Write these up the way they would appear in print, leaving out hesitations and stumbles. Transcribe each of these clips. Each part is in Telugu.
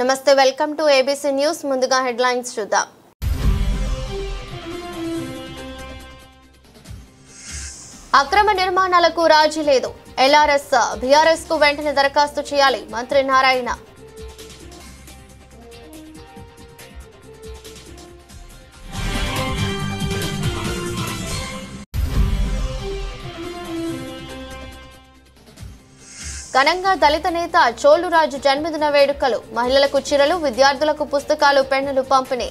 నమస్తే వెల్కమ్ టు ఏబీసీ న్యూస్ ముందుగా హెడ్లైన్స్ చూద్దాం అక్రమ నిర్మాణాలకు రాజీ లేదు ఎల్ఆర్ఎస్ బీఆర్ఎస్ కు వెంటనే దరఖాస్తు చేయాలి మంత్రి నారాయణ ఘనంగా దళిత నేత చోళురాజు జన్మదిన వేడుకలు మహిళలకు చీరలు విద్యార్థులకు పుస్తకాలు పెన్నులు పంపిణీ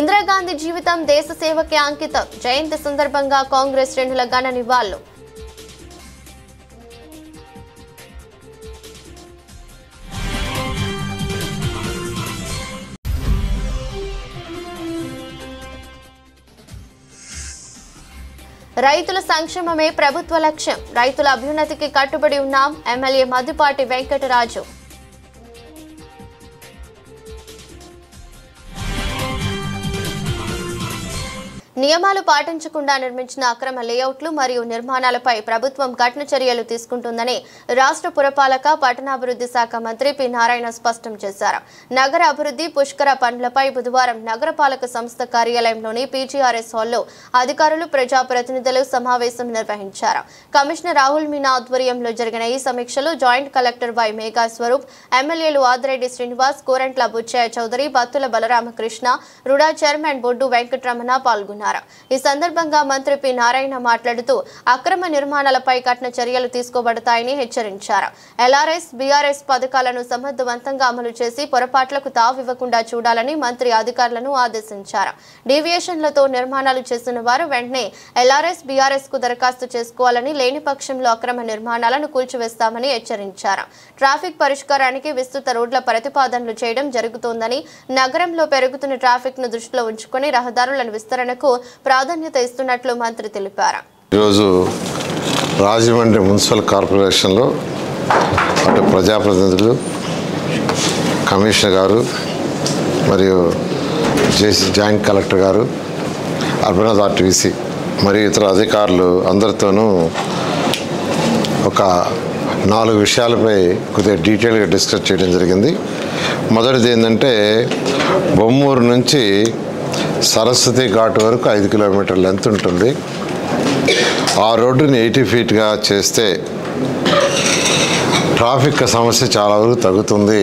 ఇందిరాగాంధీ జీవితం దేశ సేవకే అంకితం జయంతి సందర్భంగా కాంగ్రెస్ శ్రేణుల ఘన నివాళులు రైతుల సంక్షేమమే ప్రభుత్వ లక్ష్యం రైతుల అభ్యున్నతికి కట్టుబడి ఉన్నాం ఎమ్మెల్యే మద్దిపాటి వెంకటరాజు నియమాలు పాటించకుండా నిర్మించిన అక్రమ లేఅవుట్లు మరియు నిర్మాణాలపై ప్రభుత్వం కఠిన చర్యలు తీసుకుంటుందని రాష్ట్ర పురపాలక పట్టణాభివృద్ధి శాఖ మంత్రి పి నారాయణ స్పష్టం చేశారు. నగర అభివృద్ధి పుష్కర పనులపై బుధవారం నగరపాలక సంస్థ కార్యాలయంలోని పీజీఆర్ఎస్ హాల్లో అధికారులు ప్రజాప్రతినిధులు సమావేశం నిర్వహించారు. కమిషనర్ రాహుల్ మీనా ఆధ్వర్యంలో జరిగిన ఈ సమీక్షలో joint collector Y Megha Swaroop, ఎమ్మెల్యేలు ఆదిరెడ్డి శ్రీనివాస్, కోరంట్ల బుచ్చయ్య చౌదరి, బత్తుల బలరామకృష్ణ, రుడా చైర్మన్ బొడ్డు వెంకటరమణ పాల్గొన్నారు. ఈ సందర్భంగా మంత్రి పి నారాయణ మాట్లాడుతూ అక్రమ నిర్మాణాలపై కఠిన చర్యలు తీసుకోబడతాయని హెచ్చరించారు. ఎల్ఆర్ఎస్ బీఆర్ఎస్ పథకాలను సమర్థవంతంగా అమలు చేసి పొరపాట్లకు తావివ్వకుండా చూడాలని మంత్రి అధికారులను ఆదేశించారు. డీవియేషన్లతో నిర్మాణాలు చేసిన వారు వెంటనే ఎల్ఆర్ఎస్ బీఆర్ఎస్ కు దరఖాస్తు చేసుకోవాలని, లేని పక్షంలో అక్రమ నిర్మాణాలను కూల్చివేస్తామని హెచ్చరించారు. ట్రాఫిక్ పరిష్కారానికి విస్తృత రోడ్ల ప్రతిపాదనలు చేయడం జరుగుతోందని, నగరంలో పెరుగుతున్న ట్రాఫిక్ ను దృష్టిలో ఉంచుకుని రహదారుల విస్తరణకు ప్రాధాన్యత ఇస్తున్నట్లు మంత్రి తెలిపారు. ఈరోజు రాజమండ్రి మున్సిపల్ కార్పొరేషన్లో అటు ప్రజాప్రతినిధులు, కమిషనర్ గారు మరియు జాయింట్ కలెక్టర్ గారు, అర్బన్ ఆర్టీసీ మరియు ఇతర అధికారులు అందరితోనూ ఒక 4 విషయాలపై కొద్దిగా డీటెయిల్గా డిస్కస్ చేయడం జరిగింది. మొదటిది ఏంటంటే బొమ్మూరు నుంచి సరస్వతి ఘాట్ వరకు 5 కిలోమీటర్ల లెంత్ ఉంటుంది. ఆ రోడ్డుని 80 ఫీట్గా చేస్తే ట్రాఫిక్ సమస్య చాలా వరకు తగ్గుతుంది.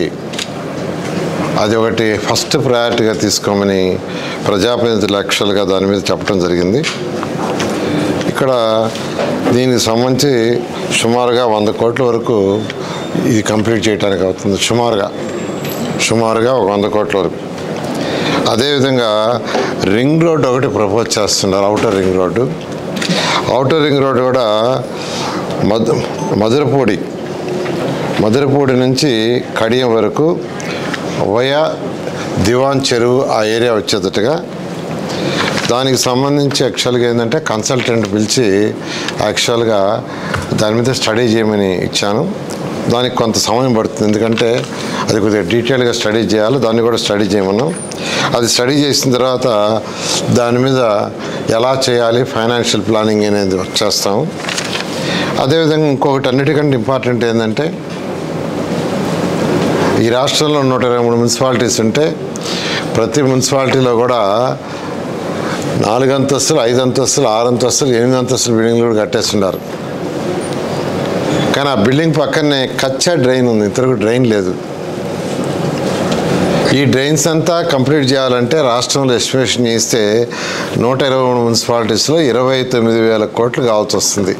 అది ఒకటి ఫస్ట్ ప్రయారిటీగా తీసుకోమని ప్రజాప్రతినిధులు యాక్చువల్గా దాని మీద చెప్పడం జరిగింది. ఇక్కడ దీనికి సంబంధించి సుమారుగా 100 కోట్ల వరకు ఇది కంప్లీట్ చేయడానికి అవుతుంది. సుమారుగా 100 కోట్ల వరకు. అదేవిధంగా రింగ్ రోడ్ ఒకటి ప్రపోజ్ చేస్తున్నారు, ఔటర్ రింగ్ రోడ్డు కూడా మధురపూడి నుంచి కడియం వరకు వయా దివాన్ చెరువు ఆ ఏరియా వచ్చేటట్టుగా దానికి సంబంధించి యాక్చువల్గా ఏంటంటే కన్సల్టెంట్ పిలిచి యాక్చువల్గా దాని మీద స్టడీ చేయమని ఇచ్చాను. దానికి కొంత సమయం పడుతుంది, ఎందుకంటే అది కొద్దిగా డీటెయిల్గా స్టడీ చేయాలి. దాన్ని కూడా స్టడీ చేయమన్నాం. అది స్టడీ చేసిన తర్వాత దాని మీద ఎలా చేయాలి ఫైనాన్షియల్ ప్లానింగ్ అనేది చేస్తాము. అదేవిధంగా ఇంకొకటి అన్నిటికంటే ఇంపార్టెంట్ ఏంటంటే ఈ రాష్ట్రంలో 123 మున్సిపాలిటీస్ ఉంటే ప్రతి మున్సిపాలిటీలో కూడా 4 అంతస్తులు, 5 అంతస్తులు, 6 అంతస్తులు, 8 అంతస్తులు బిల్డింగ్లు కూడా కట్టేస్తున్నారు. కానీ ఆ బిల్డింగ్ పక్కనే కచ్చా డ్రైన్ ఉంది, ఇంతవరకు డ్రైన్ లేదు. ఈ డ్రైన్స్ అంతా కంప్లీట్ చేయాలంటే రాష్ట్రంలో ఎస్టిమేషన్ చేస్తే 123 మున్సిపాలిటీస్లో 29,000 కోట్లు కావాల్సి వస్తుంది.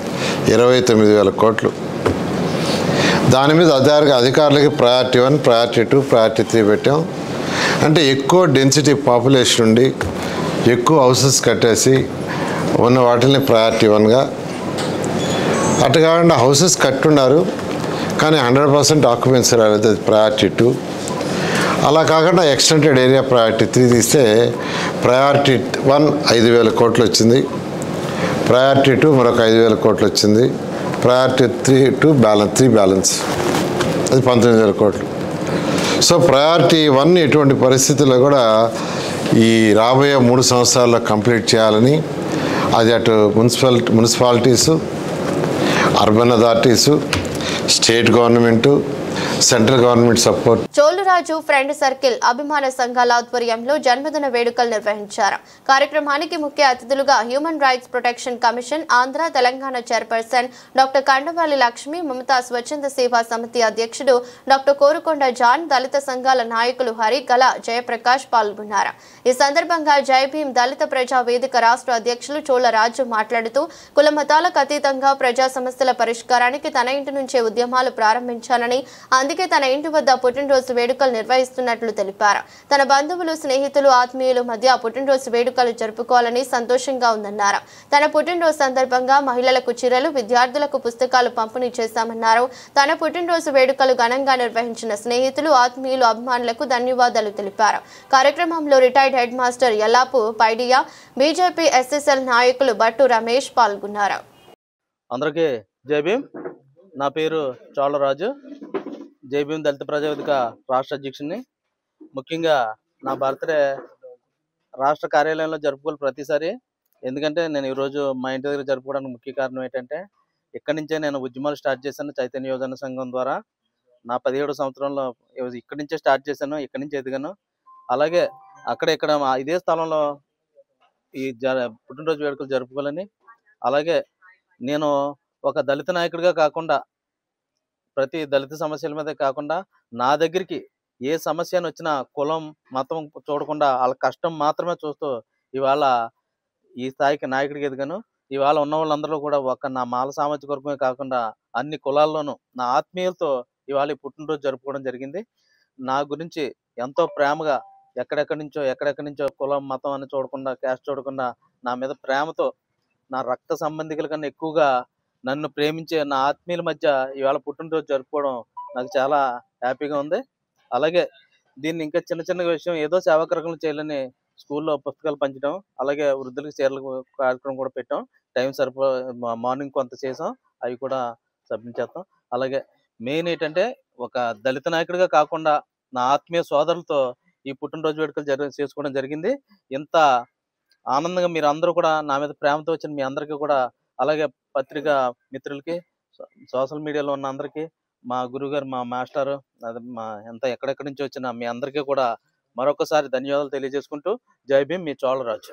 29,000 కోట్లు. దాని మీద అధికారులకి ప్రయారిటీ 1, ప్రయారిటీ 2, ప్రయారిటీ 3 పెట్టాం. అంటే ఎక్కువ డెన్సిటీ పాపులేషన్ ఉండి ఎక్కువ హౌసెస్ కట్టేసి ఉన్న వాటిని ప్రయారిటీ 1గా, అటు కాకుండా హౌసెస్ కట్టున్నారు కానీ 100% ఆక్యుపెన్సీ రాలేదు, ప్రయారిటీ 2. అలా కాకుండా ఎక్స్టెండెడ్ ఏరియా ప్రయారిటీ 3 తీస్తే ప్రయారిటీ 1 5,000 కోట్లు వచ్చింది, ప్రయారిటీ 2 మరొక 5,000 కోట్లు వచ్చింది, ప్రయారిటీ 3 బ్యాలెన్స్ అది 19,000 కోట్లు. సో ప్రయారిటీ 1 ఎటువంటి పరిస్థితుల్లో కూడా ఈ రాబోయే 3 సంవత్సరాల్లో కంప్లీట్ చేయాలని, అది అటు municipalities, urban authorities, state government, central government support. Cholaraju friend circle అభిమాన సంఘాల ఆధ్వర్యంలో జన్మదిన వేడుకలు నిర్వహించారు. కార్యక్రమానికి ముఖ్య అతిథులుగా human rights protection commission Andhra Telangana chairperson doctor Kandavali Lakshmi, Mamata స్వచ్ఛంద సేవా సమితి అధ్యక్షుడు డాక్టర్ కోరుకొండ జాన్, దళిత సంఘాల నాయకులు హరి, గల జయప్రకాష్ పాల్గొన్నారు. ఈ సందర్భంగా జై భీమ్ దళిత ప్రజా వేదిక రాష్ట్ర అధ్యక్షులు చోళరాజు మాట్లాడుతూ కుల మతాలకు అతీతంగా ప్రజా సమస్యల పరిష్కారానికి తన ఇంటి నుంచే ఉద్యమాలు ప్రారంభించానని, అందుకే తన ఇంటి వద్ద పుట్టినరోజు వేడుకలు నిర్వహిస్తున్నట్లు తెలిపారు. తన బంధువులు, స్నేహితులు, ఆత్మీయుల మధ్య పుట్టినరోజు వేడుకలు జరుపుకోవాలని సంతోషంగా ఉందన్నారు. తన పుట్టినరోజు సందర్భంగా మహిళలకు చీరలు, విద్యార్థులకు పుస్తకాలు పంపిణీ చేశామన్నారు. తన పుట్టినరోజు వేడుకలు ఘనంగా నిర్వహించిన స్నేహితులు, ఆత్మీయులు, అభిమానులకు ధన్యవాదాలు తెలిపారు. కార్యక్రమంలో retired head master Yallapu Paidiya, BJP SSL నాయకులు బట్టు రమేష్ పాల్గొన్నారు. అందరికీ జై భీమ్. నా పేరు చోళరాజు, జై భీమ్ దళిత ప్రజావేదిక రాష్ట్ర అధ్యక్షుడిని. ముఖ్యంగా నా బర్త్డే రాష్ట్ర కార్యాలయంలో జరుపుకోవాలి ప్రతిసారి. ఎందుకంటే నేను ఈరోజు మా ఇంటి దగ్గర జరుపుకోవడానికి ముఖ్య కారణం ఏంటంటే, ఇక్కడి నుంచే నేను ఉద్యమాలు స్టార్ట్ చేశాను. చైతన్య యోజన సంఘం ద్వారా నా 17వ సంవత్సరంలో ఇక్కడి నుంచే స్టార్ట్ చేశాను, ఇక్కడి నుంచి ఎదిగాను. అలాగే ఇక్కడ ఇదే స్థలంలో ఈ పుట్టినరోజు వేడుకలు జరుపుకోవాలని, అలాగే నేను ఒక దళిత నాయకుడిగా కాకుండా, ప్రతి దళిత సమస్యల మీద కాకుండా, నా దగ్గరికి ఏ సమస్య వచ్చినా కులం, మతం చూడకుండా వాళ్ళ కష్టం మాత్రమే చూస్తూ ఇవాళ ఈ స్థాయికి నాయకుడికి ఎదిగాను. ఇవాళ ఉన్న వాళ్ళందరూ కూడా నా మాల సామాజిక వర్గమే కాకుండా అన్ని కులాల్లోనూ నా ఆత్మీయులతో ఇవాళ ఈ పుట్టినరోజు జరుపుకోవడం జరిగింది. నా గురించి ఎంతో ప్రేమగా ఎక్కడెక్కడి నుంచో కులం, మతం అని చూడకుండా, క్యాస్ట్ చూడకుండా నా మీద ప్రేమతో, నా రక్త సంబంధికుల కన్నా ఎక్కువగా నన్ను ప్రేమించే నా ఆత్మీయుల మధ్య ఇవాళ పుట్టినరోజు జరుపుకోవడం నాకు చాలా హ్యాపీగా ఉంది. అలాగే దీన్ని ఇంకా చిన్న విషయం, ఏదో సేవా కార్యక్రమం చేయాలని స్కూల్లో పుస్తకాలు పంచడం, అలాగే వృద్ధులకు చీరల కార్యక్రమం కూడా పెట్టాం. టైం మార్నింగ్ కొంత చేసాం, అవి కూడా సబ్మిట్ చేస్తాం. అలాగే మెయిన్ ఏంటంటే, ఒక దళిత నాయకుడిగా కాకుండా నా ఆత్మీయ సోదరులతో ఈ పుట్టినరోజు వేడుకలు చేసుకోవడం జరిగింది. ఇంత ఆనందంగా మీరు అందరూ కూడా నా మీద ప్రేమతో వచ్చిన మీ అందరికీ కూడా, అలాగే పత్రికా మిత్రులకి, సోషల్ మీడియాలో ఉన్న అందరికీ, మా గురుగారు, మా మాస్టారు, ఎక్కడెక్కడి నుంచి వచ్చిన మీ అందరికీ కూడా మరొకసారి ధన్యవాదాలు తెలియజేసుకుంటూ, జై భీమ్, మీ చోళరాజు.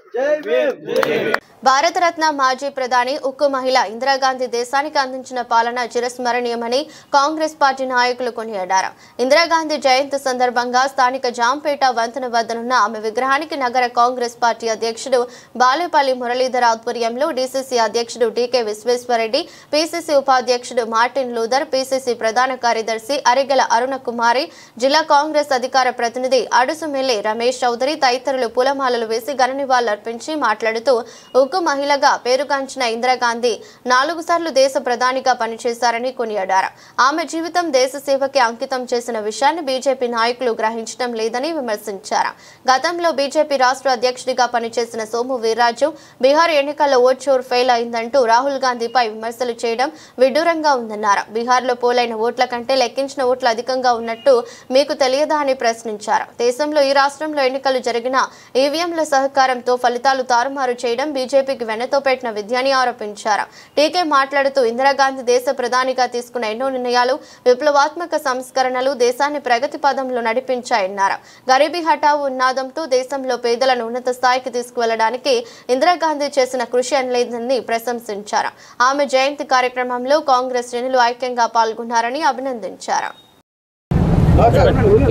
భారతరత్న మాజీ ప్రధాని, ఉక్కు మహిళ ఇందిరాగాంధీ దేశానికి అందించిన పాలన చిరస్మరణీయమని కాంగ్రెస్ పార్టీ నాయకులు కొనియాడారు. ఇందిరాగాంధీ జయంతి సందర్భంగా స్థానిక జాంపేట వంతెన వద్దనున్న ఆమె విగ్రహానికి నగర కాంగ్రెస్ పార్టీ అధ్యక్షుడు బాలేపల్లి మురళీధర్ ఆధ్వర్యంలో డీసీసీ అధ్యక్షుడు డీకే విశ్వేశ్వరరెడ్డి, పీసీసీ ఉపాధ్యక్షుడు మార్టిన్ లూథర్, పీసీసీ ప్రధాన కార్యదర్శి అరిగెల అరుణ కుమారి, జిల్లా కాంగ్రెస్ అధికార ప్రతినిధి అడుసుమెల్లి రమేష్ చౌదరి తదితరులు పూలమాలలు వేసి ఘన నివాళులర్పించి మాట్లాడుతూ, ఉక్కు మహిళగా పేరుగాంచిన ఇందిరాగాంధీ 4 సార్లు దేశ ప్రధానిగా పనిచేశారని కొనియాడారు. ఆమె జీవితం దేశ సేవకి అంకితం చేసిన విషయాన్ని బీజేపీ నాయకులు గ్రహించడం లేదని విమర్శించారు. గతంలో బీజేపీ రాష్ట్ర అధ్యక్షుడిగా పనిచేసిన సోము వీర్రాజు బీహార్ ఎన్నికల్లో ఓట్ షోర్ ఫెయిల్ అయిందంటూ రాహుల్ గాంధీపై విమర్శలు చేయడం విడ్డూరంగా ఉందన్నారు. బీహార్లో పోలైన ఓట్ల కంటే లెక్కించిన ఓట్లు అధికంగా ఉన్నట్టు మీకు తెలియదా అని ప్రశ్నించారు. దేశంలో ఈ రాష్ట్రంలో ఎన్నికలు జరిగిన ఈవీఎంల సహకారంతో ఫలితాలు తారుమారు చేయడం బీజేపీకి వెన్నతో పెట్టిన విద్యని ఆరోపించారు. టీకే మాట్లాడుతూ, ఇందిరాగాంధీ దేశ ప్రధానిగా తీసుకున్న ఎన్నో నిర్ణయాలు, విప్లవాత్మక సంస్కరణలు దేశాన్ని ప్రగతి పదంలో నడిపించాయన్నారు. గరీబీ హఠావు ఉన్నాదంతో దేశంలో పేదలను ఉన్నత స్థాయికి తీసుకువెళ్లడానికి ఇందిరాగాంధీ చేసిన కృషి అనలేదని ప్రశంసించారు. ఆమె జయంతి కార్యక్రమంలో కాంగ్రెస్ శ్రేణులు ఐక్యంగా పాల్గొన్నారని అభినందించారు.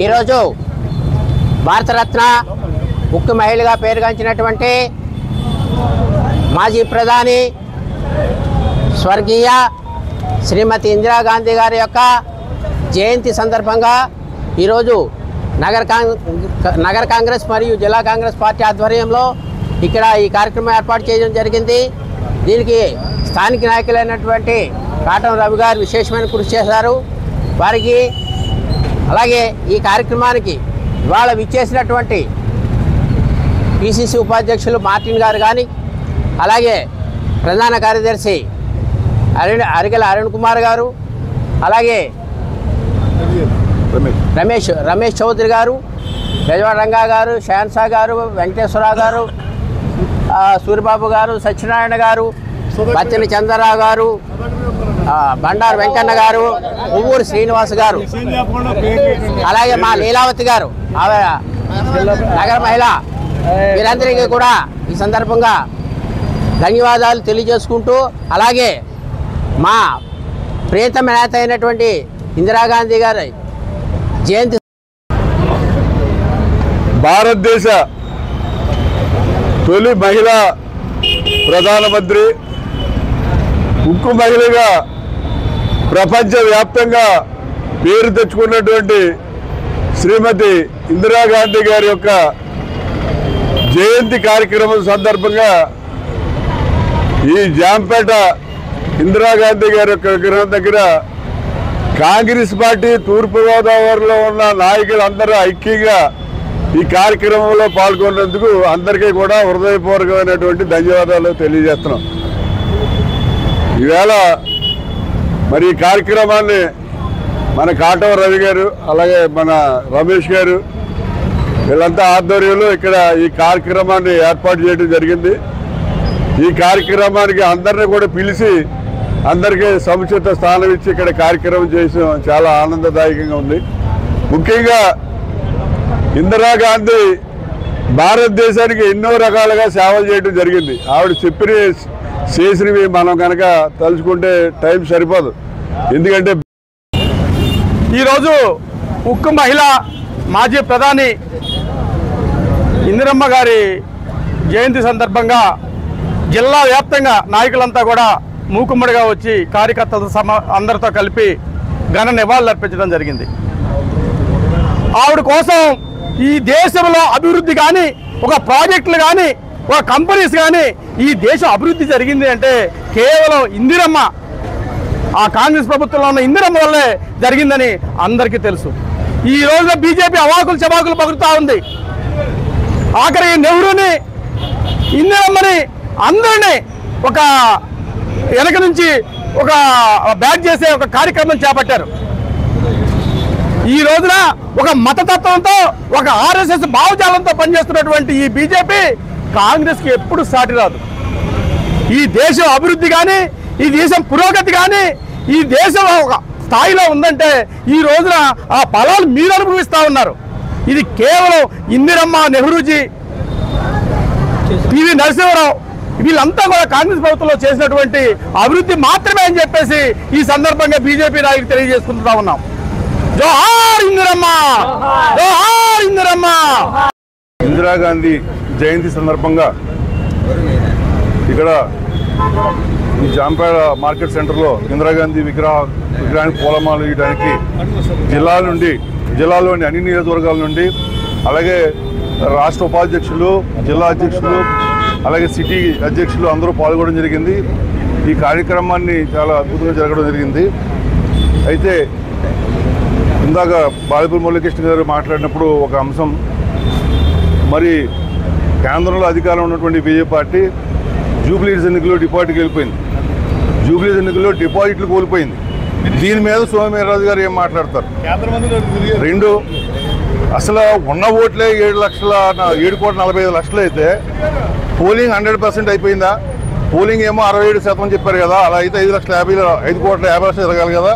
ఈరోజు భారతరత్న ఉక్కు మహిళగా పేరుగాంచినటువంటి మాజీ ప్రధాని స్వర్గీయ శ్రీమతి ఇందిరాగాంధీ గారి యొక్క జయంతి సందర్భంగా ఈరోజు నగర కాంగ్రెస్ మరియు జిల్లా కాంగ్రెస్ పార్టీ ఆధ్వర్యంలో ఇక్కడ ఈ కార్యక్రమం ఏర్పాటు చేయడం జరిగింది. దీనికి స్థానిక నాయకులైనటువంటి కాటం రవి గారు విశేషమైన కృషి చేశారు. వారికి, అలాగే ఈ కార్యక్రమానికి ఇవాళ విచ్చేసినటువంటి పీసీసీ ఉపాధ్యక్షులు మార్టిన్ గారు కానీ, అలాగే ప్రధాన కార్యదర్శి అరిగెల అరుణ్ కుమార్ గారు, అలాగే రమేష్ చౌదరి గారు, బెజవాడ రంగా గారు, షాన్షా గారు, వెంకటేశ్వరరావు గారు, సూర్యబాబు గారు, సత్యనారాయణ గారు, బత్తిని చంద్రరావు గారు, బండారు వెంకన్న గారు, పువ్వూరు శ్రీనివాస్ గారు, అలాగే మా లీలావతి గారు, ఆమె నగర మహిళ, వీరందరికీ కూడా ఈ సందర్భంగా ధన్యవాదాలు తెలియజేసుకుంటూ, అలాగే మా ప్రియతమ నేత అయినటువంటి ఇందిరాగాంధీ గారి జయంతి, భారతదేశ తొలి మహిళా ప్రధానమంత్రి, ఉక్కు మహిళగా ప్రపంచవ్యాప్తంగా పేరు తెచ్చుకున్నటువంటి శ్రీమతి ఇందిరాగాంధీ గారి యొక్క జయంతి కార్యక్రమం సందర్భంగా ఈ జాంపేట ఇందిరాగాంధీ గారి యొక్క విగ్రహం దగ్గర కాంగ్రెస్ పార్టీ తూర్పుగోదావరిలో ఉన్న నాయకులందరూ ఐక్యంగా ఈ కార్యక్రమంలో పాల్గొన్నందుకు అందరికీ కూడా హృదయపూర్వకమైనటువంటి ధన్యవాదాలు తెలియజేస్తున్నాం. ఈవేళ మరి ఈ కార్యక్రమాన్ని మన కాటవ రవి గారు, అలాగే మన రమేష్ గారు, వీళ్ళంతా ఆధ్వర్యంలో ఇక్కడ ఈ కార్యక్రమాన్ని ఏర్పాటు చేయడం జరిగింది. ఈ కార్యక్రమానికి అందరినీ కూడా పిలిచి అందరికీ సముచిత స్థానం ఇచ్చి ఇక్కడ కార్యక్రమం చేసిన చాలా ఆనందదాయకంగా ఉంది. ముఖ్యంగా ఇందిరాగాంధీ భారతదేశానికి ఎన్నో రకాలుగా సేవలు చేయడం జరిగింది. ఆవిడ చేసినవి మనం కనుక తలుచుకుంటే టైం సరిపోదు. ఎందుకంటే ఈరోజు ఉక్కు మహిళ మాజీ ప్రధాని ఇందిరమ్మ గారి జయంతి సందర్భంగా జిల్లా వ్యాప్తంగా నాయకులంతా కూడా మూకుమ్మడిగా వచ్చి కార్యకర్తల అందరితో కలిపి ఘన నివాళులు అర్పించడం జరిగింది. ఆవిడ కోసం ఈ దేశంలో అభివృద్ధి కానీ, ఒక ప్రాజెక్టులు కానీ, ఒక కంపెనీస్ కానీ, ఈ దేశం అభివృద్ధి జరిగింది అంటే కేవలం ఇందిరమ్మ, ఆ కాంగ్రెస్ ప్రభుత్వంలో ఉన్న ఇందిరమ్మ వల్లే జరిగిందని అందరికీ తెలుసు. ఈ రోజున బీజేపీ అవాకులు చవాకులు పగులుతూ ఉంది. ఆఖరి నెహ్రూని, ఇందిరమ్మని, అందరినీ ఒక వెనక నుంచి ఒక బ్యాక్ చేసే ఒక కార్యక్రమం చేపట్టారు. ఈ రోజున ఒక మతతత్వంతో, ఒక ఆర్ఎస్ఎస్ భావజాలంతో పనిచేస్తున్నటువంటి ఈ బీజేపీ కాంగ్రెస్కి ఎప్పుడు సాటి రాదు. ఈ దేశం అభివృద్ధి కానీ, ఈ దేశం పురోగతి కానీ, ఈ దేశం ఒక స్థాయిలో ఉందంటే ఈ రోజున ఆ ఫలాలు మీరు అనుభవిస్తూ ఉన్నారు. ఇది కేవలం ఇందిరమ్మ, నెహ్రూజీ, పివి నరసింహారావు వీళ్ళంతా కూడా కాంగ్రెస్ ప్రభుత్వంలో చేసినటువంటి అభివృద్ధి మాత్రమే అని చెప్పేసి ఈ సందర్భంగా బీజేపీ నాయకులు తెలియజేసుకుంటా ఉన్నాం. జోహార్ ఇందిరమ్మ, జోహార్ ఇందిరమ్మ. ఇందిరాగాంధీ జయంతి సందర్భంగా ఇక్కడ ఈ జాంపేట మార్కెట్ సెంటర్లో ఇందిరాగాంధీ విగ్రహానికి పూలమాల వేయడానికి జిల్లాలోని అన్ని నియోజకవర్గాల నుండి, అలాగే రాష్ట్ర ఉపాధ్యక్షులు, జిల్లా అధ్యక్షులు, అలాగే సిటీ అధ్యక్షులు అందరూ పాల్గొనడం జరిగింది. ఈ కార్యక్రమాన్ని చాలా అద్భుతంగా జరగడం జరిగింది. అయితే ఇందాక బాలిపూర్ మురళీకృష్ణ గారు మాట్లాడినప్పుడు ఒక అంశం, మరి కేంద్రంలో అధికారంలో ఉన్నటువంటి బీజేపీ పార్టీ జూబ్లీస్ ఎన్నికల్లో డిపాజిట్కి వెళ్ళిపోయింది. జూబ్లీస్ ఎన్నికల్లో డిపాజిట్లు కోల్పోయింది. దీని మీద సోమవీర్రాజు గారు ఏం మాట్లాడతారు? రెండు, అసలు ఉన్న ఓట్లే 7,40,00,000 అయితే పోలింగ్ 100% అయిపోయిందా? పోలింగ్ ఏమో 67% చెప్పారు కదా, అలా అయితే 5,50,00,000 జరగాలి కదా.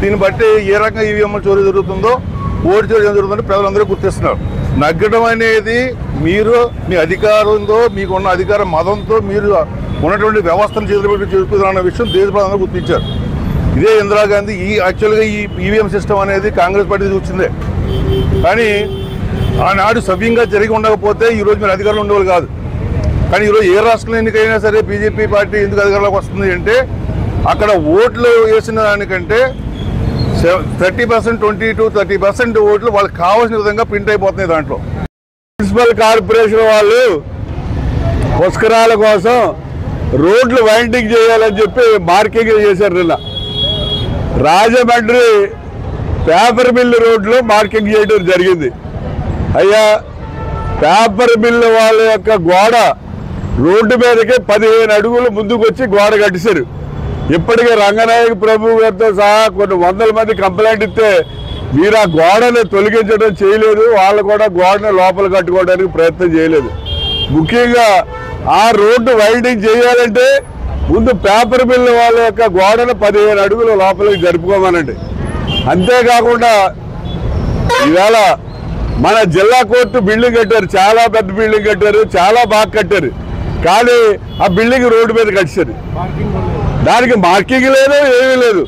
దీన్ని బట్టి ఏ రకంగా ఈవీఎం చోరీ జరుగుతుందో, ఓటు చోరీ జరుగుతుందో ప్రజలందరూ గుర్తిస్తున్నారు. నగ్గడం అనేది మీరు మీ అధికారంతో, మీకున్న అధికార మదంతో మీరు ఉన్నటువంటి వ్యవస్థను చేతులు చేసుకున్న విషయం దేశ ప్రజలందరూ గుర్తించారు. ఇదే ఇందిరాగాంధీ యాక్చువల్గా ఈ ఈవీఎం సిస్టమ్ అనేది కాంగ్రెస్ పార్టీ వచ్చిందే, కానీ ఆనాడు సవ్యంగా జరిగి ఉండకపోతే ఈరోజు మీరు అధికారంలో ఉండేవాళ్ళు కాదు. కానీ ఈరోజు ఏ రాష్ట్రంలో ఎన్నికైనా సరే బీజేపీ పార్టీ ఎందుకు అధికారంలోకి వస్తుంది అంటే అక్కడ ఓట్లు వేసిన దానికంటే 30%, 20-30% ఓట్లు వాళ్ళకి కావాల్సిన విధంగా ప్రింట్ అయిపోతున్నాయి. దాంట్లో మున్సిపల్ కార్పొరేషన్ వాళ్ళు పుష్కరాల కోసం రోడ్లు వైండింగ్ చేయాలని చెప్పి మార్కింగ్ చేశారు. నిన్న రాజమండ్రి పేపర్ మిల్లు రోడ్లు మార్కింగ్ చేయడం జరిగింది. అయ్యా, పేపర్ మిల్లు వాళ్ళ యొక్క గోడ రోడ్డు మీదకి 15 అడుగులు ముందుకు వచ్చి గోడ కట్టేశారు. ఇప్పటికే రంగనాయక ప్రభు గారితో సహా కొన్ని 100 మంది కంప్లైంట్ ఇస్తే మీరు ఆ గోడను తొలగించడం చేయలేదు, వాళ్ళు కూడా గోడను లోపల కట్టుకోవడానికి ప్రయత్నం చేయలేదు. ముఖ్యంగా ఆ రోడ్డు వైడింగ్ చేయాలంటే ముందు పేపర్ మిల్ వాళ్ళ యొక్క గోడను 15 అడుగుల లోపలికి జరుపుకోమనండి. అంతేకాకుండా ఈవేళ మన జిల్లా కోర్టు బిల్డింగ్ కట్టారు, చాలా పెద్ద బిల్డింగ్ కట్టారు, చాలా బాగా కట్టారు. కానీ ఆ బిల్డింగ్ రోడ్డు మీద కట్టారు, దానికి మార్కింగ్ లేదు, ఏమీ లేదు.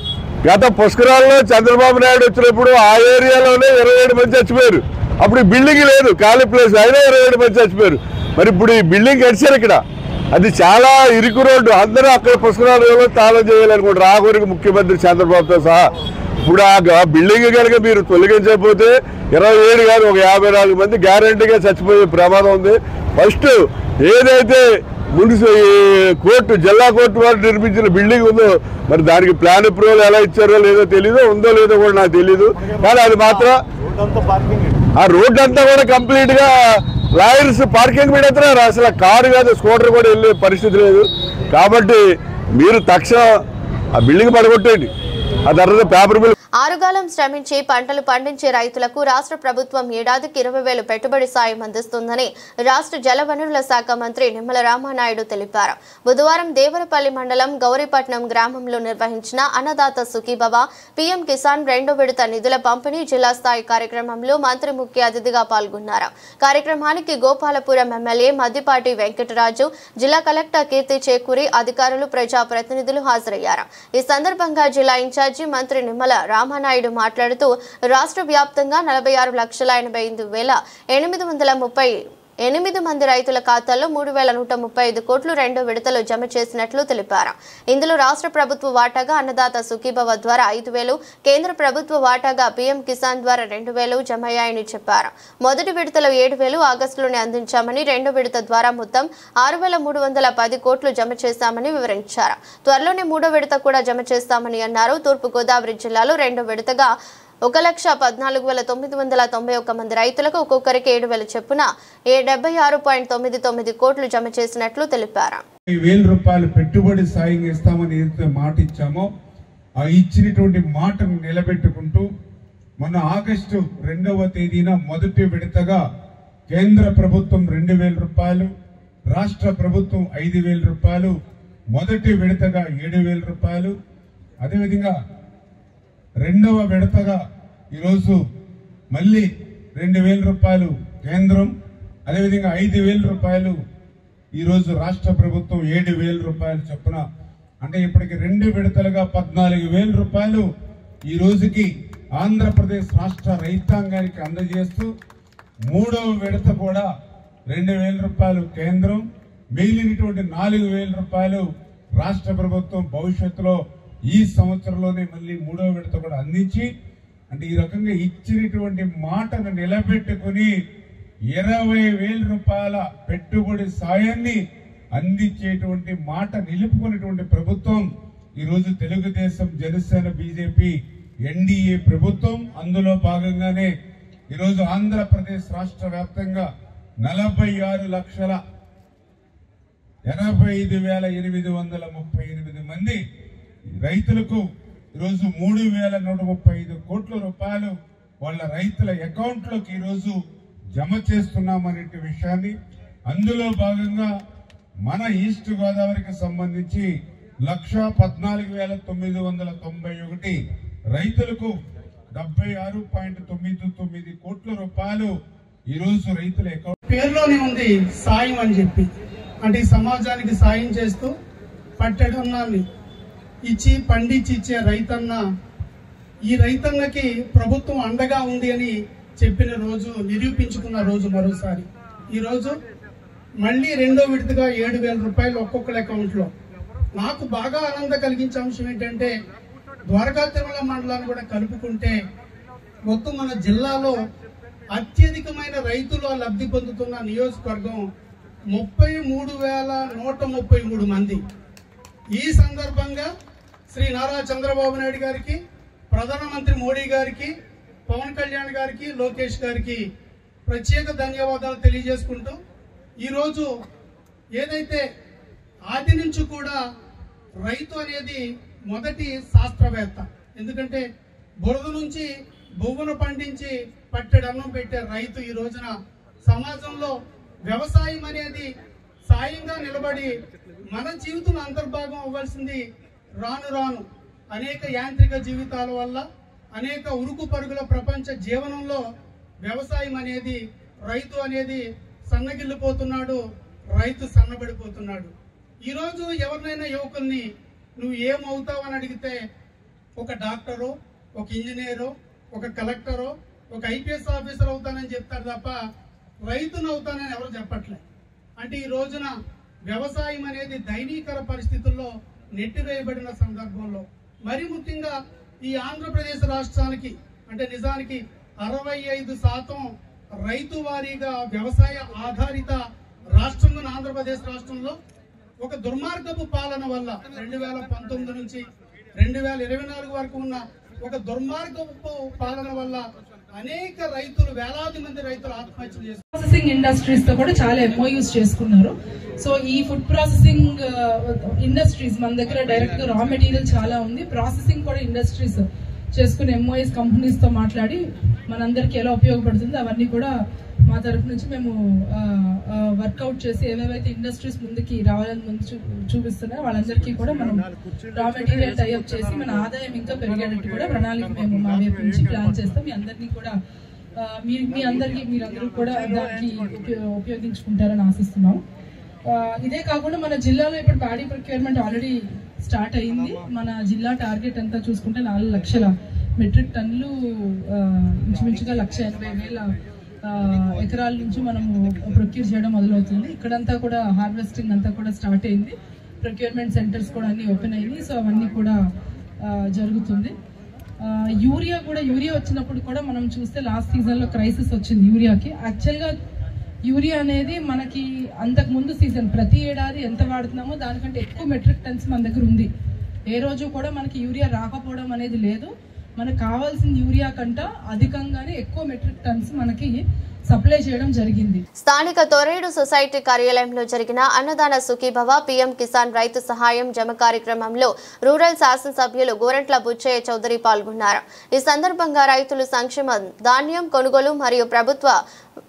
గత పుష్కరాల్లో చంద్రబాబు నాయుడు వచ్చినప్పుడు ఆ ఏరియాలోనే 27 మంది చచ్చిపోయారు. అప్పుడు బిల్డింగ్ లేదు, ఖాళీ ప్లేస్, అయినా 27 మంది చచ్చిపోయారు. మరి ఇప్పుడు ఈ బిల్డింగ్ కట్టారు ఇక్కడ, అది చాలా ఇరుకు రోడ్డు. అందరూ అక్కడ పుష్కరాలలో తాళం చేయాలనుకుంటారు, ఆఖరికి ముఖ్యమంత్రి చంద్రబాబుతో సహా. ఇప్పుడు ఆ బిల్డింగ్ కనుక మీరు తొలగించకపోతే 27 కాదు, ఒక 54 మంది గ్యారంటీగా చచ్చిపోయే ప్రమాదం ఉంది. ఫస్ట్ ఏదైతే కోర్టు, జిల్లా కోర్టు వారు నిర్మించిన బిల్డింగ్ ఉందో, మరి దానికి ప్లాన్ అప్రూవల్ ఎలా ఇచ్చారో లేదో తెలీదు, ఉందో లేదో కూడా నాకు తెలీదు. కానీ అది మాత్రం ఆ రోడ్డు అంతా కూడా కంప్లీట్ గా లాయర్స్ పార్కింగ్ పెడతారు, అసలు కారు కాదు స్కూటర్ కూడా వెళ్ళే పరిస్థితి లేదు. కాబట్టి మీరు తక్షణం ఆ బిల్డింగ్ పడగొట్టండి, ఆ తర్వాత పేపర్ బిల్. ఆరుగాలం శ్రమించి పంటలు పండించే రైతులకు రాష్ట్ర ప్రభుత్వం ఏడాదికి 20,000 పెట్టుబడి సాయం అందిస్తుందని రాష్ట్ర జలవనరుల శాఖ మంత్రి నిమ్మల రామానాయుడు తెలిపారు. బుధవారం దేవరపల్లి మండలం గౌరీపట్నం గ్రామంలో నిర్వహించిన అన్నదాత సుఖీభవ పీఎం కిసాన్ 2వ విడత నిధుల పంపిణీ జిల్లా స్థాయి కార్యక్రమంలో మంత్రి ముఖ్య అతిథిగా పాల్గొన్నారు. కార్యక్రమానికి గోపాలపురం ఎమ్మెల్యే మద్దిపాటి వెంకటరాజు, జిల్లా కలెక్టర్ కీర్తి చేకూరి, అధికారులు, ప్రజాప్రతినిధులు హాజరయ్యారు. ఈ సందర్భంగా జిల్లా ఇన్ఛార్జి మంత్రి నిమ్మల రామానాయుడు మాట్లాడుతూ రాష్ట్ర వ్యాప్తంగా 46,85,838 మంది రైతుల ఖాతాల్లో 3,135 కోట్లు 2వ విడతలో జమ చేసినట్లు తెలిపారు. ఇందులో రాష్ట్ర ప్రభుత్వ వాటాగా అన్నదాత సుఖీభవ ద్వారా 5,000, కేంద్ర ప్రభుత్వ వాటాగా పీఎం కిసాన్ ద్వారా 2,000 జమయ్యాయని చెప్పారు. మొదటి విడతలో 7,000 ఆగస్టులోనే అందించామని, 2వ విడత ద్వారా మొత్తం 6,310 కోట్లు జమ చేశామని వివరించారు. త్వరలోనే 3వ విడత కూడా జమ చేస్తామని అన్నారు. తూర్పుగోదావరి జిల్లాలో 2వ విడతగా 1,14,991 మంది రైతులకు ఒక్కొక్కరికి 7,000 చొప్పున 76.99 కోట్లు జమ చేసినట్లు తెలిపారు. 1,000 రూపాయలు పెట్టుబడి సాయం ఇస్తామని ఏదైతే మాట ఇచ్చామో ఆ ఇచ్చినటువంటి మాటను నిలబెట్టుకుంటూ మొన్న ఆగస్టు 2వ తేదీన మొదటి విడతగా కేంద్ర ప్రభుత్వం 2,000 రూపాయలు, రాష్ట్ర ప్రభుత్వం 5,000 రూపాయలు, మొదటి విడతగా 7,000 రూపాయలు, అదేవిధంగా 2వ విడతగా ఈరోజు మళ్ళీ 2,000 రూపాయలు కేంద్రం, అదేవిధంగా 5,000 రూపాయలు ఈరోజు రాష్ట్ర ప్రభుత్వం 7,000 రూపాయలు చొప్పున, అంటే ఇప్పటికి 2 విడతలుగా 14,000 రూపాయలు ఈ రోజుకి ఆంధ్రప్రదేశ్ రాష్ట్ర రైతాంగానికి అందజేస్తూ 3వ విడత కూడా 2,000 రూపాయలు కేంద్రం, మిగిలినటువంటి 4,000 రూపాయలు రాష్ట్ర ప్రభుత్వం భవిష్యత్తులో ఈ సంవత్సరంలోనే మళ్ళీ 3వ విడత కూడా అందించి, అంటే ఈ రకంగా ఇచ్చినటువంటి మాటను నిలబెట్టుకుని 20,000 రూపాయల పెట్టుబడి సాయాన్ని అందించేటువంటి మాట నిలుపుకునేటువంటి ప్రభుత్వం ఈరోజు తెలుగుదేశం, జనసేన, బీజేపీ ఎన్డీఏ ప్రభుత్వం. అందులో భాగంగానే ఈరోజు ఆంధ్రప్రదేశ్ రాష్ట్ర వ్యాప్తంగా 46,85,838 మంది రైతులకు ఈరోజు 3,135 కోట్ల రూపాయలు వాళ్ళ రైతుల అకౌంట్లోకి ఈరోజు జమ చేస్తున్నామనే విషయాన్ని, అందులో భాగంగా మన ఈస్ట్ గోదావరికి సంబంధించి 1,14,991 రైతులకు 76.99 కోట్ల రూపాయలు ఈరోజు రైతుల అకౌంట్ పేరులోనే ఉంది సాయం అని చెప్పి. అంటే సమాజానికి సాయం చేస్తూ పట్టెడన్నాన్ని ఇచ్చి పండించి ఇచ్చే రైతన్న, ఈ రైతన్నకి ప్రభుత్వం అండగా ఉంది అని చెప్పిన రోజు, నిరూపించుకున్న రోజు మరోసారి. ఈరోజు మళ్ళీ 2వ విడతగా 7,000 రూపాయలు ఒక్కొక్కరి అకౌంట్లో. నాకు బాగా ఆనందం కలిగించే అంశం ఏంటంటే ద్వారకా తిరుమల మండలాన్ని కూడా కలుపుకుంటే మొత్తం మన జిల్లాలో అత్యధికమైన రైతులు లబ్ధి పొందుతున్న నియోజకవర్గం 33,133 మంది. ఈ సందర్భంగా శ్రీ నారా చంద్రబాబు నాయుడు గారికి, ప్రధానమంత్రి మోడీ గారికి, పవన్ కళ్యాణ్ గారికి, లోకేష్ గారికి ప్రత్యేక ధన్యవాదాలు తెలియజేసుకుంటూ, ఈరోజు ఏదైతే ఆది నుంచి కూడా రైతు అనేది మొదటి శాస్త్రవేత్త, ఎందుకంటే బురద నుంచి బొవ్వును పండించి పట్టెడన్నం పెట్టే రైతు ఈ రోజున సమాజంలో వ్యవసాయం అనేది సాయంగా నిలబడి మన జీవితం అంతర్భాగం అవ్వాల్సింది రాను రాను అనేక యాంత్రిక జీవితాల వల్ల అనేక ఉరుకు పరుగుల ప్రపంచ జీవనంలో వ్యవసాయం అనేది రైతు అనేది సన్నగిల్లిపోతున్నాడు, రైతు సన్నబడిపోతున్నాడు. ఈరోజు ఎవరినైనా యువకుల్ని నువ్వు ఏమవుతావు అని అడిగితే ఒక డాక్టరు, ఒక ఇంజనీరు, ఒక కలెక్టరు, ఒక ఐపీఎస్ ఆఫీసర్ అవుతానని చెప్తారు తప్ప రైతును అవుతానని ఎవరు చెప్పట్లేదు. అంటే ఈ రోజున వ్యవసాయం అనేది దైనీకర పరిస్థితుల్లో నెట్టివేయబడిన సందర్భంలో మరి ముఖ్యంగా ఈ ఆంధ్రప్రదేశ్ రాష్ట్రానికి అంటే నిజానికి 65% రైతు వారీగా వ్యవసాయ ఆధారిత రాష్ట్రంగా ఆంధ్రప్రదేశ్ రాష్ట్రంలో ఒక దుర్మార్గపు పాలన వల్ల 2019 నుంచి 2024 వరకు ఉన్న ఒక దుర్మార్గపు పాలన వల్ల అనేక రైతులు, వేలాది మంది రైతులు ఆత్మహత్యలు చేస్తారు. ప్రాసెసింగ్ ఇండస్ట్రీస్ తో కూడా చాలా ఎంఓయూస్ చేసుకున్నారు. సో ఈ ఫుడ్ ప్రాసెసింగ్ ఇండస్ట్రీస్ మన దగ్గర డైరెక్ట్ గా రా మెటీరియల్ చాలా ఉంది. ప్రాసెసింగ్ కూడా ఇండస్ట్రీస్ చేసుకునే ఎంఓఎస్ కంపెనీస్ తో మాట్లాడి మనందరికి ఎలా ఉపయోగపడుతుంది అవన్నీ కూడా మా తరఫు నుంచి మేము వర్కౌట్ చేసి ఏవేవైతే ఇండస్ట్రీస్ ముందుకి రావాలని ముందు చూపిస్తున్నాయో వాళ్ళందరికీ కూడా మనం రా మెటీరియల్ టైఅప్ చేసి మన ఆదాయం ఇంకా పెరిగేటట్టు కూడా ప్రణాళిక మేము మా వైపు నుంచి ప్లాన్ చేస్తాం. మీ అందరినీ కూడా మీరందరూ కూడా దానికి ఉపయోగించుకుంటారని ఆశిస్తున్నాం. ఇదే కాకుండా మన జిల్లాలో ఇప్పుడు ప్యాడీ ప్రొక్యూర్మెంట్ ఆల్రెడీ స్టార్ట్ అయింది. మన జిల్లా టార్గెట్ అంతా చూసుకుంటే 4 లక్షల మెట్రిక్ టన్నులు, ఇంచుమించుగా 1,80,000 ఎకరాల నుంచి మనము ప్రొక్యూర్ చేయడం మొదలవుతుంది. ఇక్కడంతా కూడా హార్వెస్టింగ్ అంతా కూడా స్టార్ట్ అయింది. ప్రొక్యూర్మెంట్ సెంటర్స్ కూడా అన్ని ఓపెన్ అయింది. సో అవన్నీ కూడా జరుగుతుంది. యూరియా వచ్చినప్పుడు కూడా మనం చూస్తే లాస్ట్ సీజన్లో క్రైసిస్ వచ్చింది యూరియాకి. యాక్చువల్గా యూరియా అనేది మనకి అంతకు ముందు సీజన్ ప్రతి ఏడాది ఎంత వాడుతున్నామో దానికంటే ఎక్కువ మెట్రిక్ టన్స్ మన దగ్గర ఉంది. ఏ రోజు కూడా మనకి యూరియా రాకపోవడం అనేది లేదు. మనకు కావాల్సిన యూరియా కంట అధికంగానే ఎక్కువ మెట్రిక్ టన్స్ మనకి సప్లై చేయడం జరిగింది. స్థానిక తొర్రేడు సొసైటీ కార్యాలయంలో జరిగిన అన్నదాన సుఖీభవ పీఎం కిసాన్ రైతు సహాయం జమ కార్యక్రమంలో రూరల్ శాసనసభ్యులు గోరంట్ల బుచ్చయ్య చౌదరి పాల్గొన్నారు. ఈ సందర్భంగా రైతులు సంక్షేమ ధాన్యం కొనుగోలు మరియు ప్రభుత్వ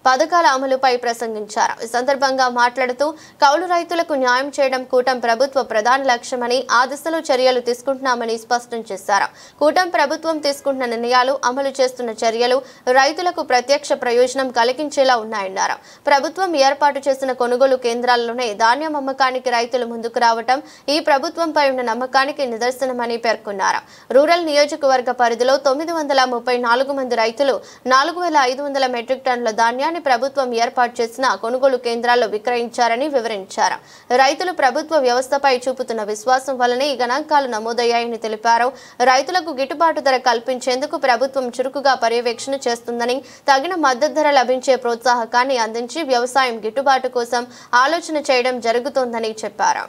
పథకాల అమలుపై ప్రసంగించారు. ఈ సందర్భంగా మాట్లాడుతూ కౌలు రైతులకు న్యాయం చేయడం కూటమి ప్రభుత్వ ప్రధాన లక్ష్యమని, ఆ దిశలో చర్యలు తీసుకుంటున్నామని స్పష్టం చేశారు. కూటమి ప్రభుత్వం తీసుకుంటున్న నిర్ణయాలు, అమలు చేస్తున్న చర్యలు రైతులకు ప్రత్యక్ష ప్రయోజనం కలిగించేలా ఉన్నాయన్నారు. ప్రభుత్వం ఏర్పాటు చేసిన కొనుగోలు కేంద్రాల్లోనే ధాన్యం అమ్మకానికి రైతులు ముందుకు రావడం ఈ ప్రభుత్వంపై ఉన్న నమ్మకానికి నిదర్శనమని పేర్కొన్నారు. రూరల్ నియోజకవర్గ పరిధిలో 934 మంది రైతులు 4,500 మెట్రిక్ టన్నుల ధాన్యాన్ని ప్రభుత్వం ఏర్పాటు చేసిన కొనుగోలు కేంద్రాల్లో విక్రయించారని వివరించారు. రైతులు ప్రభుత్వ వ్యవస్థపై చూపుతున్న విశ్వాసం వల్లనే ఈ గణాంకాలు నమోదయ్యాయని తెలిపారు. రైతులకు గిట్టుబాటు ధర కల్పించేందుకు ప్రభుత్వం చురుకుగా పర్యవేక్షణ చేస్తుందని, తగిన మద్దతు ధర లభించే ప్రోత్సాహకాన్ని అందించి వ్యవసాయం గిట్టుబాటు కోసం ఆలోచన చేయడం జరుగుతోందని చెప్పారు.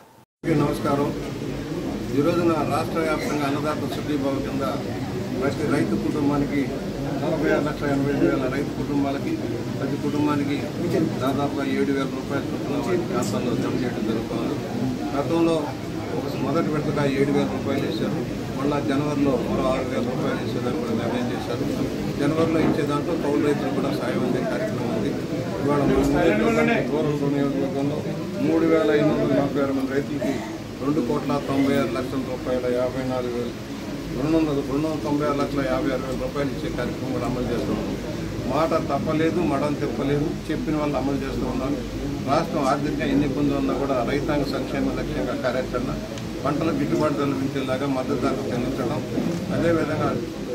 నమస్కారం. ఈ రోజున రాష్ట్ర వ్యాప్తంగా అన్నదాత సుఖీభావ కింద ప్రతి రైతు కుటుంబానికి 46,80,000 రైతు కుటుంబాలకి ప్రతి కుటుంబానికి దాదాపుగా 7,000 రూపాయల చొప్పున ఖాతాల్లో జమ చేయడం జరుగుతుంది. గతంలో మొదటి విడతగా 7,000 రూపాయలు వేశారు. మళ్ళీ జనవరిలో మరో 6,000 రూపాయలు వేసేదాన్ని కూడా నిర్ణయం చేశారు. జనవరిలో ఇచ్చే దాంట్లో కౌలు రైతులు కూడా సాయం అందే కార్యక్రమం ఉంది. ఇవాళ గోరంట్ల నియోజకవర్గంలో 3,546 మంది రైతులకి 2,96,00,000 రూపాయల 296,56,000 రూపాయలు ఇచ్చే కార్యక్రమం కూడా అమలు చేస్తున్నాం. మాట తప్పలేదు, మడం తిప్పలేదు, చెప్పిన వాళ్ళు అమలు చేస్తూ ఉన్నాం. రాష్ట్రం ఆర్థికంగా ఎన్ని ఇబ్బందులు ఉన్నా కూడా రైతాంగ సంక్షేమ లక్ష్యంగా కార్యాచరణ, పంటల గిట్టుబాటు ధరలు పెంచేలాగా మద్దతు ధరకు చెల్లించడం. అదేవిధంగా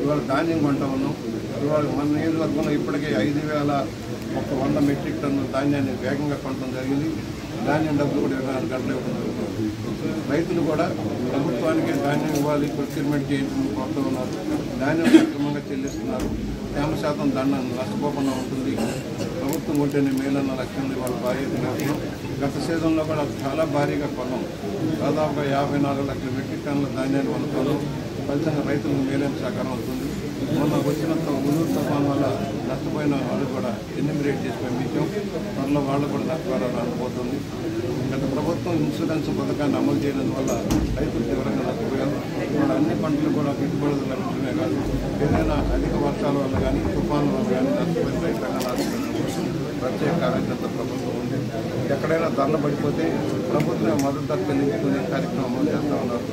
ఇవాళ ధాన్యం కొంటా ఉన్నాం. ఇవాళ మన నియోజకవర్గంలో ఇప్పటికే 5,100 మెట్రిక్ టన్నుల ధాన్యాన్ని వేగంగా కొనడం జరిగింది. ధాన్యం డబ్బులు కూడా 24 గంటలు ఇవ్వడం జరుగుతుంది. రైతులు కూడా ప్రభుత్వానికి ధాన్యం ఇవ్వాలి, ప్రొక్యూర్మెంట్ చేయించమని కోరుతూ ఉన్నారు. ధాన్యం సక్రమంగా చెల్లిస్తున్నారు. తేమ శాతం దండం నష్టపోకుండా ఉంటుంది. ప్రభుత్వం కొంటేనే మేలన్న లక్ష్యంలో ఇవాళ భారీ ఎత్తున గత సీజన్లో కూడా చాలా భారీగా కొన్నాం. దాదాపుగా 54 లక్షల మెట్రిక్ టన్నుల ధాన్యాన్ని కొనుక్కోవడం ఫలితంగా రైతులకు మేలైన సహకారం అవుతుంది. మొన్న వచ్చిన ఉదూరు తుఫాన్ వల్ల నష్టపోయిన వాళ్ళు కూడా ఎన్యూమరేట్ చేసి పంపించాం. త్వరలో వాళ్ళు కూడా నష్టపరిహారం రాకపోతుంది. గత ప్రభుత్వం ఇన్సూరెన్స్ పథకాన్ని అమలు చేయడం వల్ల రైతులు తీవ్రంగా నష్టపోయారు. ఇప్పుడు అన్ని పంటలు కూడా గిట్టుబడులు లభించడమే కాదు, ఏదైనా అధిక వర్షాల వల్ల కానీ తుఫాన్ల వల్ల కానీ నష్టపోయిన రైతులను ఆదుకోవడం కోసం ప్రత్యేక కార్యక్రమ ప్రభుత్వం ఉంది. ఎక్కడైనా ధరలు పడిపోతే ప్రభుత్వమే మద్దతు ధర చెల్లించుకునే కార్యక్రమం అమలు చేస్తూ ఉన్నారు.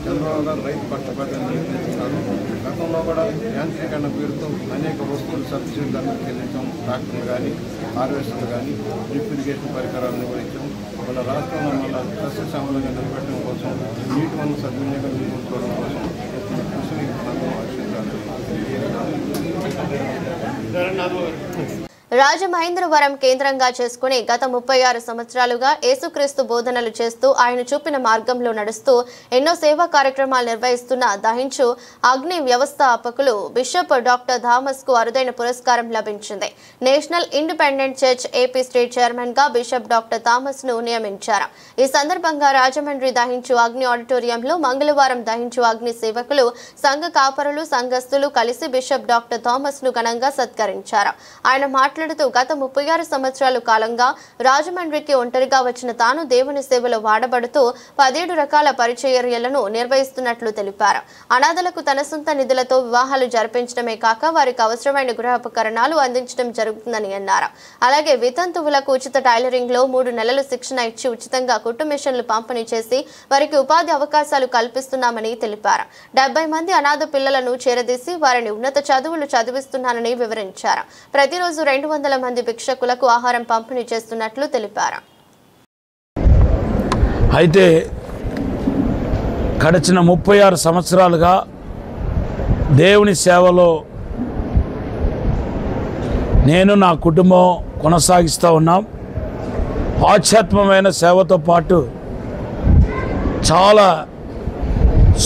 చంద్రబాబు గారు రైతు పక్షపాతాన్ని నిర్ణయించున్నారు. గతంలో కూడా యాంత్రీకరణ పేరుతో అనేక వస్తువులు సబ్సిడీ ధరలు చెల్లించాం. ట్రాక్టర్లు కానీ, హార్వెస్టర్లు కానీ, డ్రిప్ ఇరిగేషన్ పరికరాలు నిర్వహించాం. వాళ్ళ రాష్ట్రంలో మళ్ళీ సస్యశ్యామలంగా నిలబెట్టడం కోసం, నీటి వనరుల సద్వినియోగం నిర్వహించుకోవడం కోసం కృషిని మనం ఆశించాలి. రాజమహేంద్రవరం కేంద్రంగా చేసుకుని గత 36 సంవత్సరాలుగా యేసుక్రీస్తు బోధనలు చేస్తూ ఆయన చూపిన మార్గంలో నడుస్తూ ఎన్నో సేవా కార్యక్రమాలు నిర్వహిస్తున్న దహించు అగ్ని వ్యవస్థాపకులు బిషప్ డాక్టర్ థామస్ కు అరుదైన పురస్కారం లభించింది. National independent church AP state chairman గా బిషప్ డాక్టర్ థామస్ ను నియమించారు. ఈ సందర్భంగా రాజమండ్రి దహించు అగ్ని ఆడిటోరియంలో మంగళవారం దహించు అగ్ని సేవకులు, సంఘ కాపరులు, సంఘస్థులు కలిసి బిషప్ డాక్టర్ థామస్ ను ఘనంగా సత్కరించారు. ఆయన మాట్లాడుతూ గత 36 సంవత్సరాల కాలంగా రాజమండ్రికి ఒంటరిగా వచ్చిన తాను దేవుని సేవలో వాడబడుతూ 17 రకాల పరిచర్యలను నిర్వహిస్తున్నట్లు తెలిపారు. అనాథలకు తన సొంత నిధులతో వివాహాలు జరిపించడమే కాక వారికి అవసరమైన గృహోపకరణాలు అందించడం జరుగుతుందని అన్నారు. అలాగే వితంతువులకు ఉచిత టైలరింగ్ లో 3 నెలలు శిక్షణ ఇచ్చి ఉచితంగా కుట్టు మిషన్లు పంపిణీ చేసి వారికి ఉపాధి అవకాశాలు కల్పిస్తున్నామని తెలిపారు. 70 మంది అనాథ పిల్లలను చేరదీసి వారిని ఉన్నత చదువులు చదివిస్తున్నానని వివరించారు. ప్రతిరోజు 200 మంది భిక్షకులకు ఆహారం పంపిణీ చేస్తున్నట్లు తెలిపారు. అయితే గడిచిన 36 సంవత్సరాలుగా దేవుని సేవలో నేను నా కుటుంబం కొనసాగిస్తూ ఉన్నాం. ఆధ్యాత్మికమైన సేవతో పాటు చాలా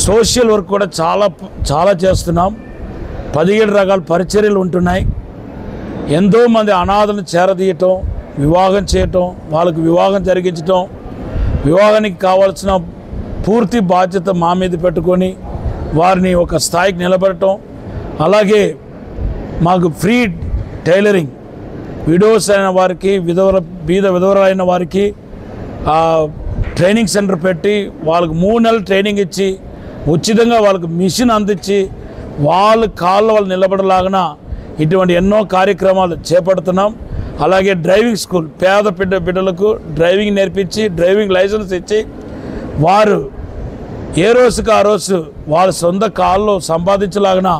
సోషల్ వర్క్ కూడా చాలా చేస్తున్నాం. 17 రకాల పరిచర్యలు ఉంటున్నాయి. ఎంతోమంది అనాథలను చేరదీయటం, వివాహం చేయటం, వాళ్ళకు వివాహం జరిగించటం, వివాహానికి కావాల్సిన పూర్తి బాధ్యత మా మీద పెట్టుకొని వారిని ఒక స్థాయికి నిలబెట్టడం. అలాగే మాకు ఫ్రీ టైలరింగ్, విడోస్ అయిన వారికి, విధవరైన వారికి ట్రైనింగ్ సెంటర్ పెట్టి వాళ్ళకు 3 నెలలు ట్రైనింగ్ ఇచ్చి ఉచితంగా వాళ్ళకు మిషన్ అందించి వాళ్ళ కాళ్ళ వాళ్ళు నిలబడలాగా ఇటువంటి ఎన్నో కార్యక్రమాలు చేపడుతున్నాం. అలాగే డ్రైవింగ్ స్కూల్, పేద బిడ్డలకు డ్రైవింగ్ నేర్పించి డ్రైవింగ్ లైసెన్స్ ఇచ్చి వారు ఏ రోజుకు ఆ రోజు వాళ్ళ సొంత కాళ్ళు సంపాదించలాగా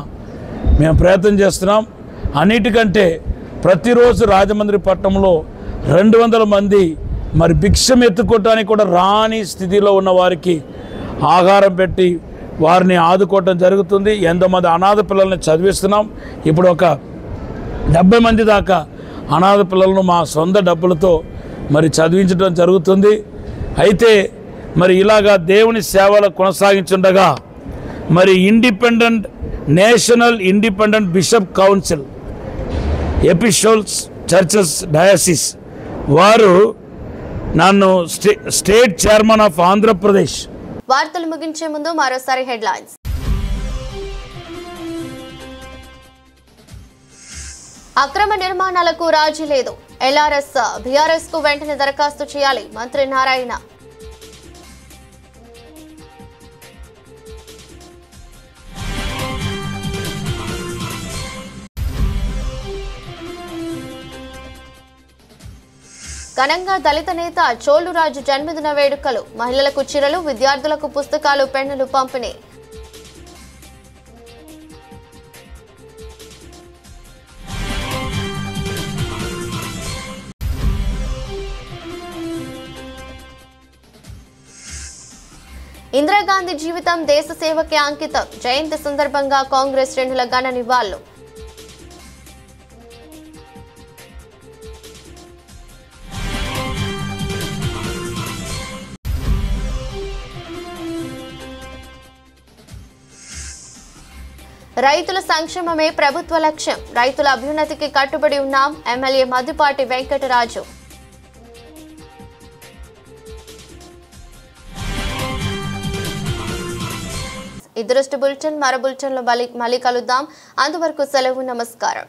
మేము ప్రయత్నం చేస్తున్నాం. అన్నిటికంటే ప్రతిరోజు రాజమండ్రి పట్టణంలో 200 మంది మరి భిక్షం ఎత్తుకోవటానికి కూడా రాని స్థితిలో ఉన్న వారికి ఆహారం పెట్టి వారిని ఆదుకోవటం జరుగుతుంది. ఎంతోమంది అనాథ పిల్లల్ని చదివిస్తున్నాం. ఇప్పుడు ఒక 70 మంది దాకా అనాథ పిల్లలను మా సొంత డబ్బులతో మరి చదివించడం జరుగుతుంది. అయితే మరి ఇలాగా దేవుని సేవలు కొనసాగించుండగా మరి national independent bishop council episodes churches diocese వారు నన్ను స్టేట్ చైర్మన్ ఆఫ్ ఆంధ్రప్రదేశ్. వార్తలు ముగించే ముందు మరోసారి హెడ్లైన్స్. అక్రమ నిర్మాణాలకు రాజీ లేదు. ఎల్ఆర్ఎస్ బీఆర్ఎస్ కు వెంటనే దరఖాస్తు చేయాలి మంత్రి నారాయణ. ఘనంగా దళిత నేత చోళురాజు జన్మదిన వేడుకలు. మహిళలకు చీరలు, విద్యార్థులకు పుస్తకాలు, పెన్నులు పంపిణీ. ఇందిరాగాంధీ జీవితం దేశ సేవకే అంకితం. జయంతి సందర్భంగా కాంగ్రెస్ శ్రేణుల ఘన నివాళులు. రైతుల సంక్షేమమే ప్రభుత్వ లక్ష్యం. రైతుల అభ్యున్నతికి కట్టుబడి ఉన్నాం. ఎమ్మెల్యే మద్దిపాటి వెంకటరాజు. ఈ దృష్టి బులెటిన్ మరో బులెటిన్లో మళ్ళీ కలుద్దాం. అంతవరకు సెలవు. నమస్కారం.